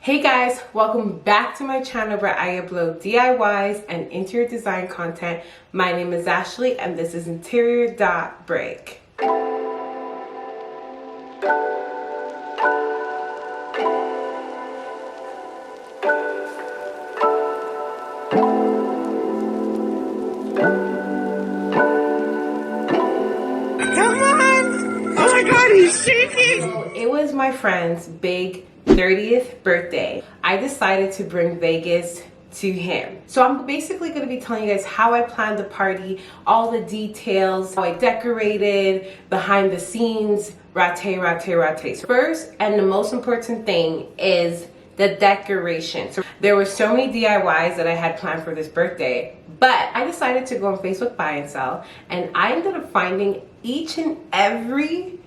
Hey guys, welcome back to my channel where I upload DIYs and interior design content. My name is Ashley and this is Interior.break. So it was my friend's big 30th birthday. I decided to bring Vegas to him. So I'm basically going to be telling you guys how I planned the party, all the details, how I decorated, behind the scenes, ratte. First and the most important thing is the decoration. So there were so many DIYs that I had planned for this birthday, but I decided to go on Facebook buy and sell, and I ended up finding each and every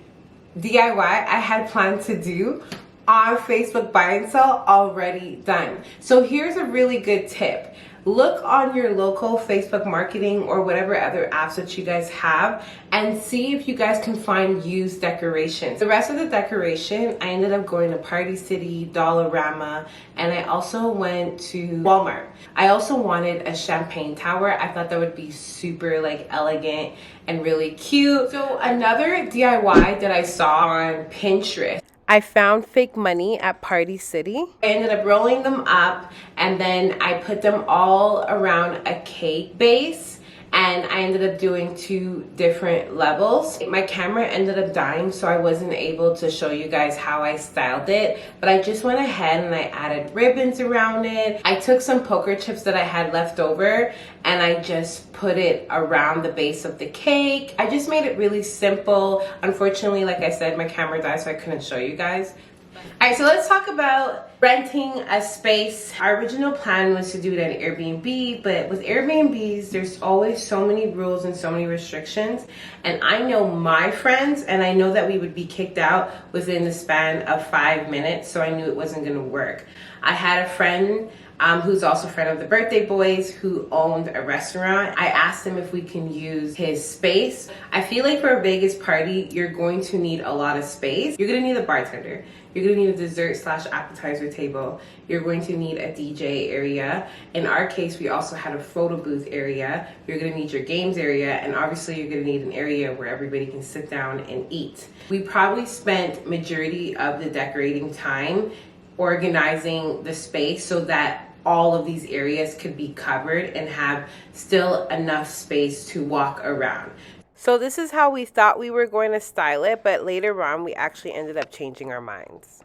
DIY I had planned to do on Facebook buy and sell already done. So here's a really good tip. Look on your local Facebook marketing or whatever other apps that you guys have and see if you guys can find used decorations. The rest of the decoration, I ended up going to Party City, Dollarama, and I also went to Walmart. I also wanted a champagne tower. I thought that would be super elegant and really cute. So another DIY that I saw on Pinterest, I found fake money at Party City. I ended up rolling them up and then I put them all around a cake base, and I ended up doing 2 different levels. My camera ended up dying, so I wasn't able to show you guys how I styled it, but I just went ahead and I added ribbons around it. I took some poker chips that I had left over and I just put it around the base of the cake. I just made it really simple. Unfortunately, like I said, my camera died, so I couldn't show you guys. Alright, so let's talk about renting a space. Our original plan was to do it at an Airbnb, but with Airbnbs, there's always so many rules and so many restrictions. And I know my friends, and I know that we would be kicked out within the span of 5 minutes, so I knew it wasn't going to work. I had a friend who's also a friend of the birthday boys, who owned a restaurant. I asked him if we can use his space. I feel like for a Vegas party, you're going to need a lot of space. You're going to need a bartender. You're going to need a dessert/appetizer table. You're going to need a DJ area. In our case, we also had a photo booth area. You're going to need your games area, and obviously you're going to need an area where everybody can sit down and eat. We probably spent majority of the decorating time organizing the space so that all of these areas could be covered and have still enough space to walk around. So this is how we thought we were going to style it, but later on we actually ended up changing our minds.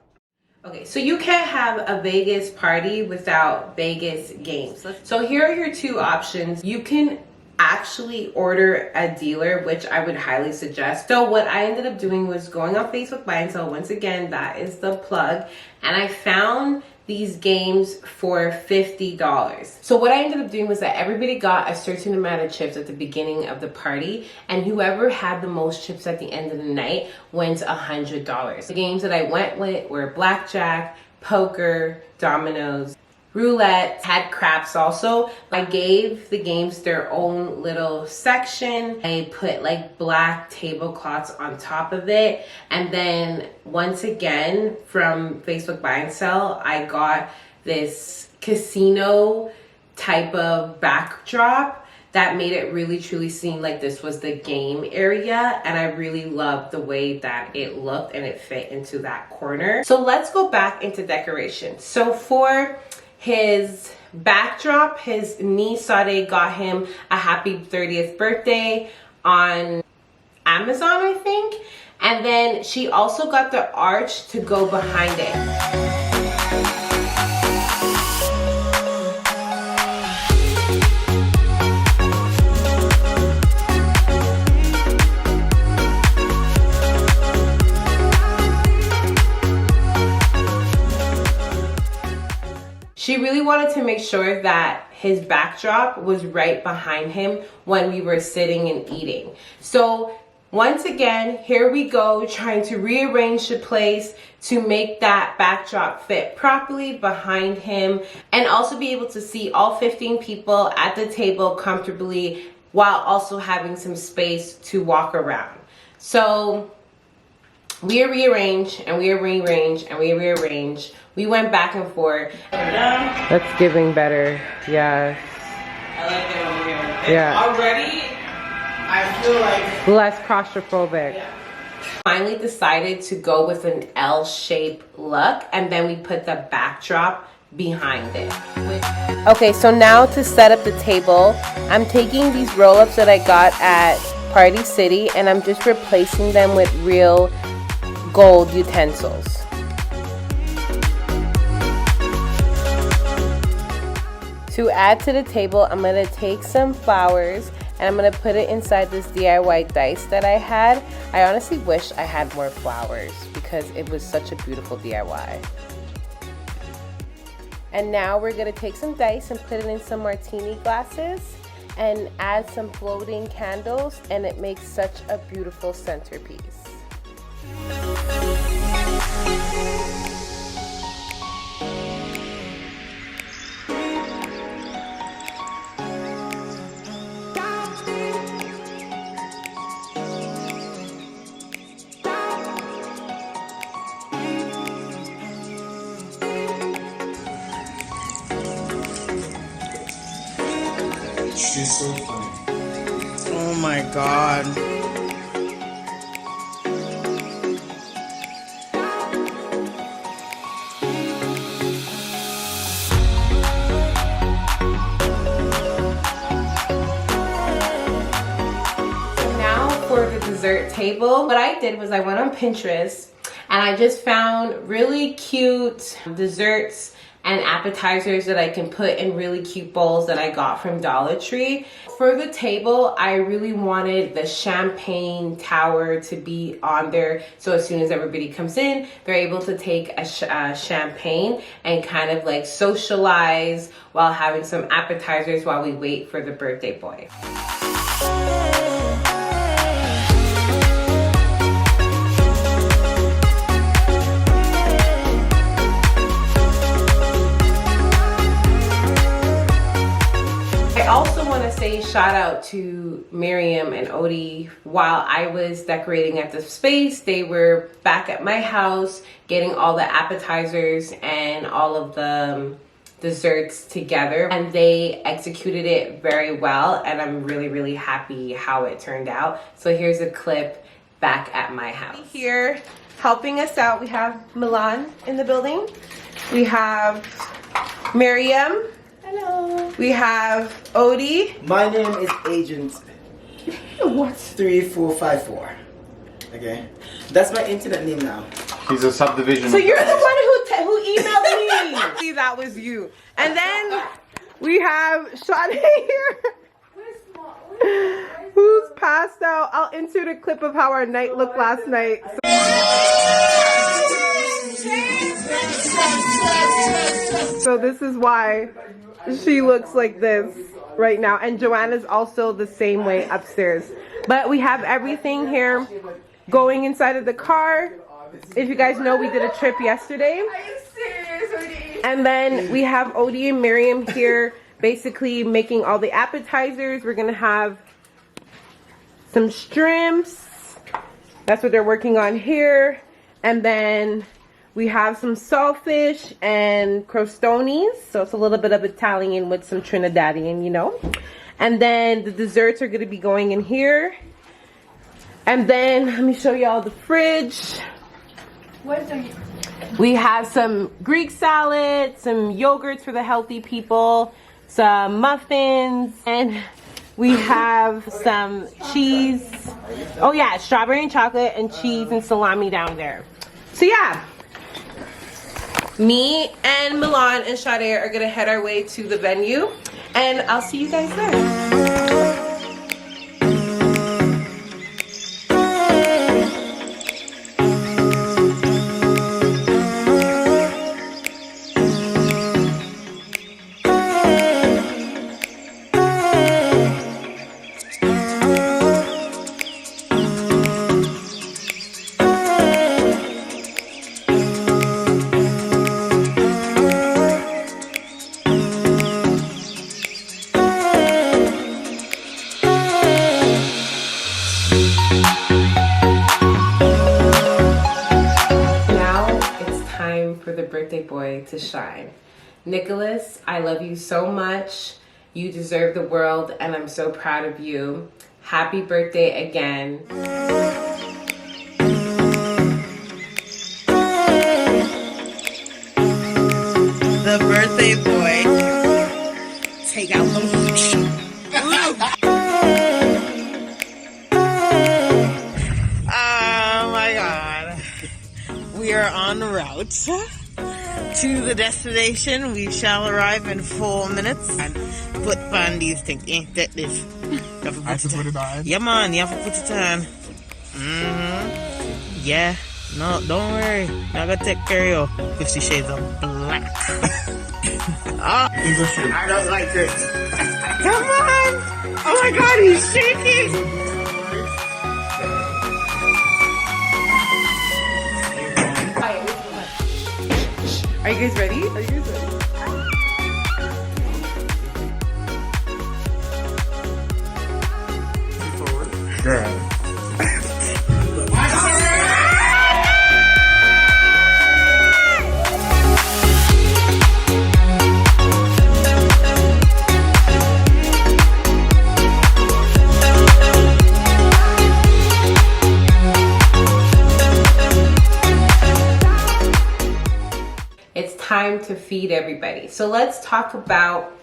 Okay, so you can't have a Vegas party without Vegas games. So here are your 2 options. You can actually order a dealer, which I would highly suggest. So what I ended up doing was going on Facebook buy and sell. Once again, that is the plug. And I found these games for $50. So what I ended up doing was that everybody got a certain amount of chips at the beginning of the party, and whoever had the most chips at the end of the night wins $100. The games that I went with were blackjack, poker, dominoes, roulette, had craps also. I gave the games their own little section. I put black tablecloths on top of it. And then once again, from Facebook buy and sell, I got this casino type of backdrop that made it really truly seem like this was the game area, and I really loved the way that it looked and it fit into that corner. So let's go back into decoration. So for his backdrop, his niece Sade got him a happy 30th birthday on Amazon, I think. And then she also got the arch to go behind it. She really wanted to make sure that his backdrop was right behind him when we were sitting and eating. So once again, here we go, trying to rearrange the place to make that backdrop fit properly behind him and also be able to see all 15 people at the table comfortably while also having some space to walk around. So we rearranged and we rearranged and we rearranged. We went back and forth. That's giving better. Yes. I like it over here. Yeah. Already, I feel like less claustrophobic. Yeah. Finally decided to go with an L-shaped look, and then we put the backdrop behind it. Okay, so now to set up the table, I'm taking these roll-ups that I got at Party City and I'm just replacing them with real gold utensils. To add to the table, I'm gonna take some flowers and I'm gonna put it inside this DIY dice that I had. I honestly wish I had more flowers because it was such a beautiful DIY. And now we're gonna take some dice and put it in some martini glasses and add some floating candles, and it makes such a beautiful centerpiece. She's so funny. oh my god. Now for the dessert table, what I did was I went on Pinterest and I just found really cute desserts and appetizers that I can put in really cute bowls that I got from Dollar Tree. For the table, I really wanted the champagne tower to be on there, so as soon as everybody comes in, they're able to take a champagne and kind of like socialize while having some appetizers while we wait for the birthday boy. I also want to say shout out to Miriam and Odie. While I was decorating at the space, they were back at my house getting all the appetizers and all of the desserts together, and they executed it very well, and I'm really happy how it turned out. So here's a clip back at my house. Here helping us out, we have Milan in the building. We have Miriam. Hello. We have Odie. My name is Agent what? 3454. Okay, that's my internet name now. He's a subdivision. So you're the one who emailed me. See, that was you. And then we have Sade here, who's passed out. I'll insert a clip of how our night looked last night. So this is why she looks like this right now. And Joanna's also the same way upstairs. But we have everything here going inside of the car. If you guys know, we did a trip yesterday. Are you serious, Odie? And then we have Odie and Miriam here basically making all the appetizers. We're going to have some shrimps. That's what they're working on here. And then we have some saltfish and crostonis. So it's a little bit of Italian with some Trinidadian, you know. And then the desserts are going to be going in here. And then let me show y'all the fridge. We have some Greek salad, some yogurts for the healthy people, some muffins, and we have some cheese. Oh yeah, strawberry and chocolate and cheese and salami down there. So yeah, me and Milan and Sade are gonna head our way to the venue, and I'll see you guys there. light to shine. Nicholas, I love you so much. You deserve the world, and I'm so proud of you. Happy birthday again. The birthday boy. Take out the Oh my god. We are en route to the destination. We shall arrive in 4 minutes. And put on these things. That this. You have to put it on. Yeah, man. You have to put it on. Yeah. No, don't worry. I'm gonna take care of you. 50 Shades of Black. Oh, I don't like this. Come on! Oh my god, he's shaking! Are you guys ready? Are you guys ready? Girl. Time to feed everybody. So let's talk about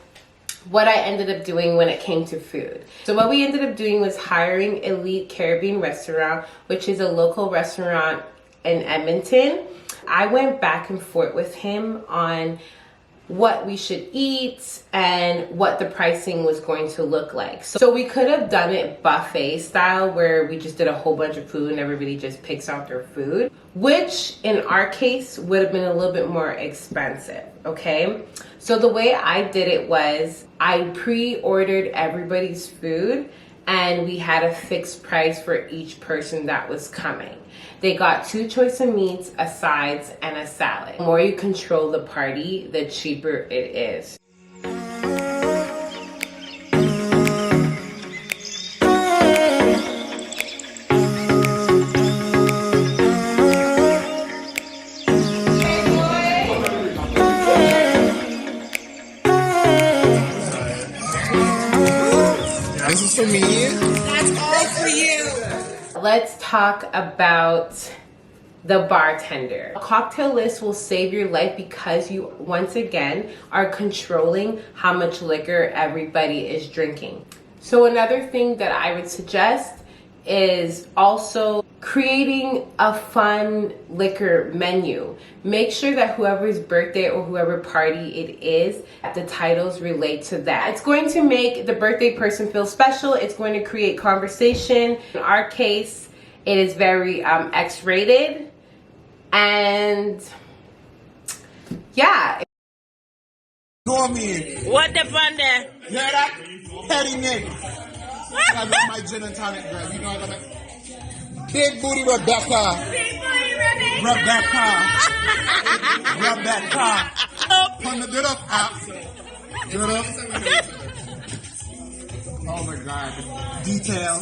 what I ended up doing when it came to food. So what we ended up doing was hiring Elite Caribbean Restaurant, which is a local restaurant in Edmonton. I went back and forth with him on what we should eat and what the pricing was going to look like. So we could have done it buffet style where we just did a whole bunch of food and everybody just picks out their food, which in our case would have been a little bit more expensive, okay? So the way I did it was I pre-ordered everybody's food and we had a fixed price for each person that was coming. They got 2 choice of meats, a sides, and a salad. The more you control the party, the cheaper it is. This is for me. That's all for you. Let's talk about the bartender. A cocktail list will save your life because you, once again, are controlling how much liquor everybody is drinking. So another thing that I would suggest is also creating a fun liquor menu. Make sure that whoever's birthday or whoever party it is, the titles relate to that. It's going to make the birthday person feel special. It's going to create conversation. In our case, it is very X-rated. And yeah. Go me. What the fun there? Hear that? Petty Nick. I love my gin and tonic, girl. You know I got that. Big booty Rebecca. Big booty Rebecca. Rebecca. Turn the good up app. Good up. Oh my god. Detail.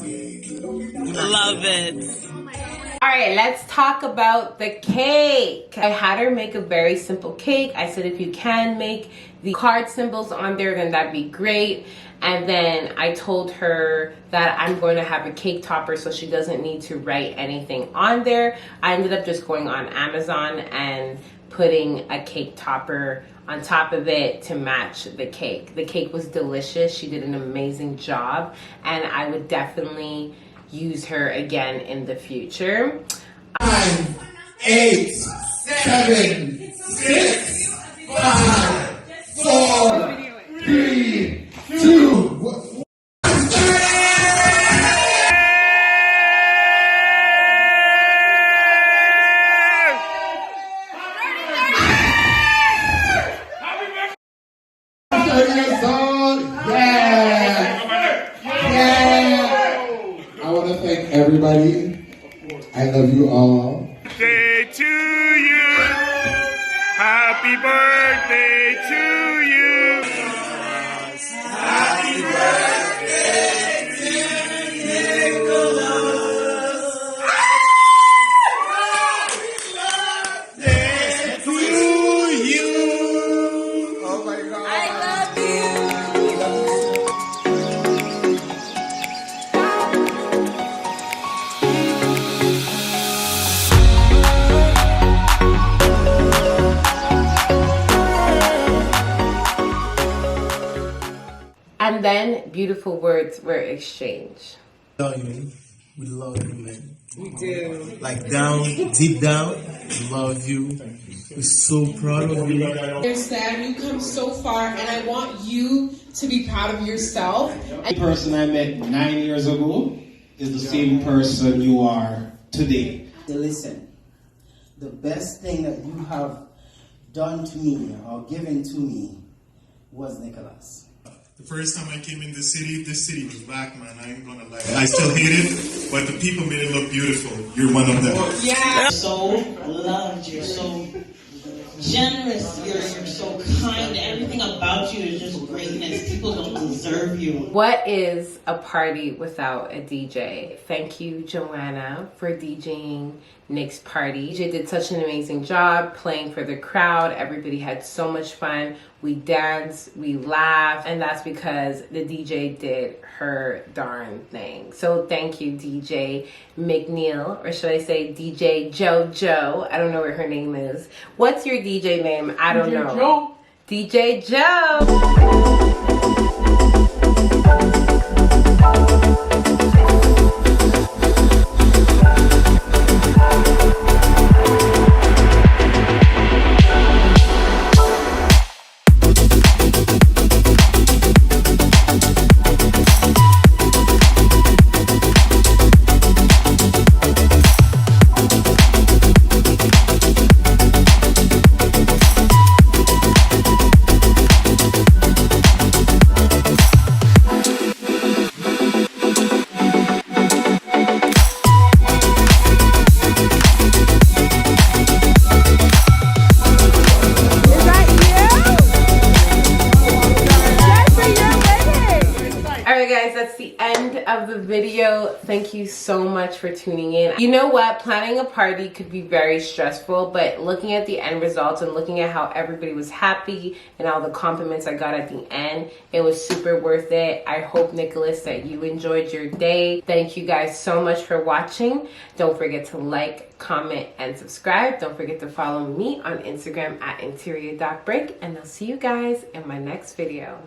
Love it. All right, let's talk about the cake. I had her make a very simple cake. I said if you can make the card symbols on there, then that'd be great. And then I told her that I'm going to have a cake topper so she doesn't need to write anything on there. I ended up just going on Amazon and putting a cake topper on top of it to match the cake. The cake was delicious. She did an amazing job, and I would definitely use her again in the future. 9, 8, 7, 6, 5, 4, 3, 2, 1. Everybody, I love you all. Birthday to you. Happy birthday to you. Happy birthday to Nicholas. Happy birthday to you. And then beautiful words were exchanged. Love you. We love you, man. We do. Like down, deep down, we love you. We're so proud of you. Understand you come so far, and I want you to be proud of yourself. The person I met 9 years ago is the same person you are today. Listen, the best thing that you have done to me or given to me was Nicholas. The first time I came in this city was black, man. I ain't gonna lie. I still hate it, but the people made it look beautiful. You're one of them. Yeah. So loved, you're so generous, you're so kind. Everything about you is just greatness. People don't deserve you. What is a party without a DJ? Thank you, Joanna, for DJing Nick's party. DJ did such an amazing job playing for the crowd. Everybody had so much fun. We danced, we laughed, and that's because the DJ did her darn thing. So thank you, DJ McNeil, or should I say DJ JoJo? I don't know what her name is. What's your DJ name? I don't know. Joe. DJ Joe. Alright guys, that's the end of the video. Thank you so much for tuning in. You know what? Planning a party could be very stressful, but looking at the end results and looking at how everybody was happy and all the compliments I got at the end, it was super worth it. I hope, Nicholas, that you enjoyed your day. Thank you guys so much for watching. Don't forget to like, comment, and subscribe. Don't forget to follow me on Instagram at interior.break, and I'll see you guys in my next video.